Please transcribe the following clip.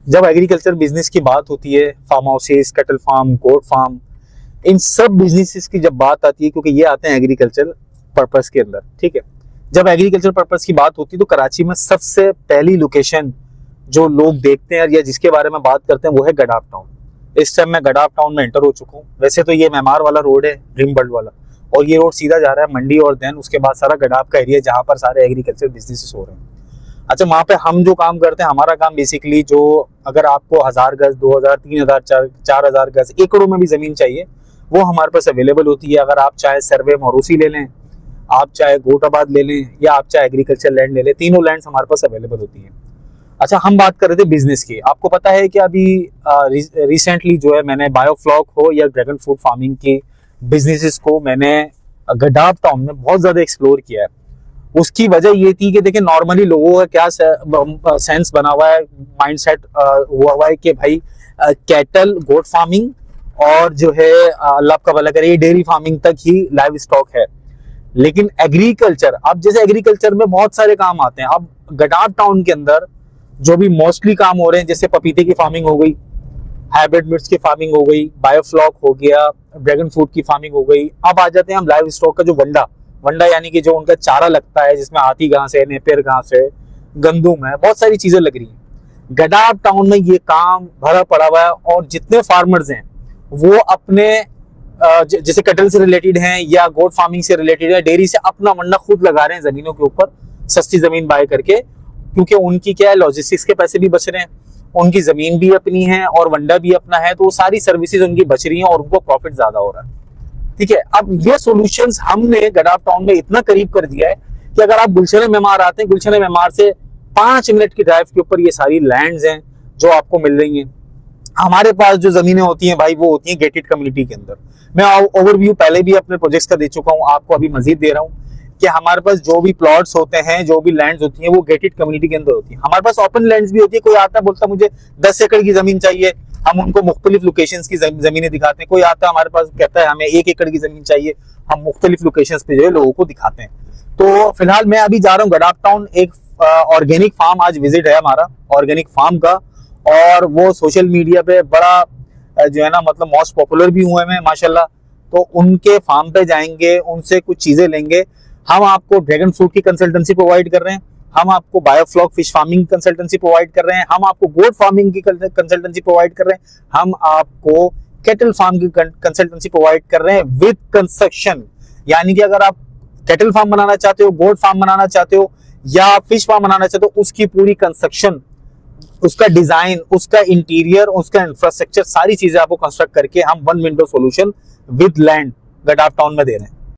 जब agriculture business की बात होती है, farm houses, cattle farm, goat farm, इन सब बिजनेसेस की जब बात आती है, क्योंकि ये आते हैं एग्रीकल्चर पर्पस के अंदर, ठीक है। जब एग्रीकल्चर पर्पस की बात होती है तो कराची में सबसे पहली लोकेशन जो लोग देखते हैं या जिसके बारे में बात करते हैं वो है गडाफ टाउन। इस टाइम मैं गडाफ टाउन में एंटर हो चुका हूँ। वैसे तो ये मेमार वाला रोड है, ड्रीम वर्ल्ड वाला, और ये रोड सीधा जा रहा है मंडी और देन उसके बाद सारा गडाफ का एरिया जहाँ पर सारे एग्रीकल्चर बिजनेसेस हो रहे हैं। अच्छा, वहाँ पे हम जो काम करते हैं, हमारा काम बेसिकली जो, अगर आपको 1000 गज, 2000, 3000, 4000 गज, एकड़ों में भी जमीन चाहिए वो हमारे पास अवेलेबल होती है। अगर आप चाहे सर्वे मौरूसी ले लें, आप चाहे गोटाबाद ले लें, या आप चाहे एग्रीकल्चर लैंड ले लें, तीनों लैंड्स हमारे पास अवेलेबल होती है। अच्छा, हम बात कर रहे थे बिजनेस की। आपको पता है कि अभी रिसेंटली जो है मैंने बायोफ्लॉक हो या ड्रैगन फ्रूट फार्मिंग की बिजनेसेस को मैंने गडाफ टाउन में बहुत ज्यादा एक्सप्लोर किया है। उसकी वजह ये थी कि देखिए नॉर्मली लोगों का क्या सेंस बना हुआ है, माइंडसेट हुआ हुआ है कि भाई कैटल, गोट फार्मिंग और जो है अल्लाह का भला करे डेयरी फार्मिंग तक ही लाइव स्टॉक है। लेकिन एग्रीकल्चर, अब जैसे एग्रीकल्चर में बहुत सारे काम आते हैं। अब गडाफ टाउन के अंदर जो भी मोस्टली काम हो रहे हैं, जैसे पपीते की फार्मिंग हो गई, हाइब्रिड मिर्च की फार्मिंग हो गई, बायोफ्लॉक हो गया, ड्रैगन फ्रूट की फार्मिंग हो गई। अब आ जाते हैं हम लाइव स्टॉक का, जो वंडा यानी कि जो उनका चारा लगता है, जिसमें हाथी घास है, नेपियर घास है, गंदुम है, बहुत सारी चीजें लग रही हैं। गडाफ टाउन में ये काम भरा पड़ा हुआ है और जितने फार्मर्स हैं वो अपने जैसे कटल से रिलेटेड हैं या गोट फार्मिंग से रिलेटेड है, डेयरी से, अपना वंडा खुद लगा रहे हैं जमीनों के ऊपर, सस्ती जमीन बाय करके, क्योंकि उनकी क्या है, लॉजिस्टिक्स के पैसे भी बच रहे हैं, उनकी जमीन भी अपनी है और वंडा भी अपना है, तो वो सारी सर्विसेज उनकी बच रही हैं और उनको प्रॉफिट ज्यादा हो रहा है। ठीक है, अब ये सॉल्यूशंस हमने गडाफ टाउन में इतना करीब कर दिया है कि अगर आप गुलशन मेमार आते हैं, गुलशन मेमार से 5 मिनट की ड्राइव के ऊपर ये सारी लैंड्स हैं जो आपको मिल रही हैं। हमारे पास जो जमीनें होती हैं भाई, वो होती हैं गेटेड कम्युनिटी के अंदर। मैं ओवरव्यू पहले भी अपने प्रोजेक्ट्स का दे चुका हूं, आपको अभी मजीद दे रहा हूं कि हमारे पास जो भी प्लॉट्स होते हैं, जो भी लैंड्स होती हैं, वो गेटेड कम्युनिटी के अंदर होती है। हमारे पास ओपन लैंड्स भी होती है। कोई आता बोलता मुझे 10 एकड़ की जमीन चाहिए, हम उनको मुख्तलिफ लोकेशंस की जमीनें दिखाते हैं। कोई आता हमारे पास कहता है हमें 1 एकड़ की जमीन चाहिए, हम मुख्तलिफ लोकेशंस पे जो है लोगों को दिखाते हैं। तो फिलहाल मैं अभी जा रहा हूँ गडाफ टाउन, एक ऑर्गेनिक फार्म आज विजिट है हमारा, ऑर्गेनिक फार्म का, और वो सोशल मीडिया पे बड़ा जो है ना, मतलब मोस्ट पॉपुलर भी हुए हैं माशाल्लाह। तो उनके फार्म पे जाएंगे, उनसे कुछ चीजें लेंगे। हम आपको ड्रैगन फ्रूट की कंसल्टेंसी प्रोवाइड कर रहे हैं, हम आपको biofloc fish farming consultancy provide कर रहे हैं, हम आपको गोट फार्मिंग की कंसल्टेंसी प्रोवाइड कर रहे हैं, हम आपको कैटल फार्म की कंसल्टेंसी प्रोवाइड कर रहे हैं विद कंस्ट्रक्शन। यानी कि अगर आप कैटल फार्म बनाना चाहते हो, गोट फार्म बनाना चाहते हो या फिश फार्म बनाना चाहते हो, उसकी पूरी कंस्ट्रक्शन, उसका डिजाइन, उसका इंटीरियर, उसका इंफ्रास्ट्रक्चर, सारी चीजें आपको कंस्ट्रक्ट करके हम 1 विंडो सॉल्यूशन विद लैंड गडाफ टाउन में दे रहे हैं।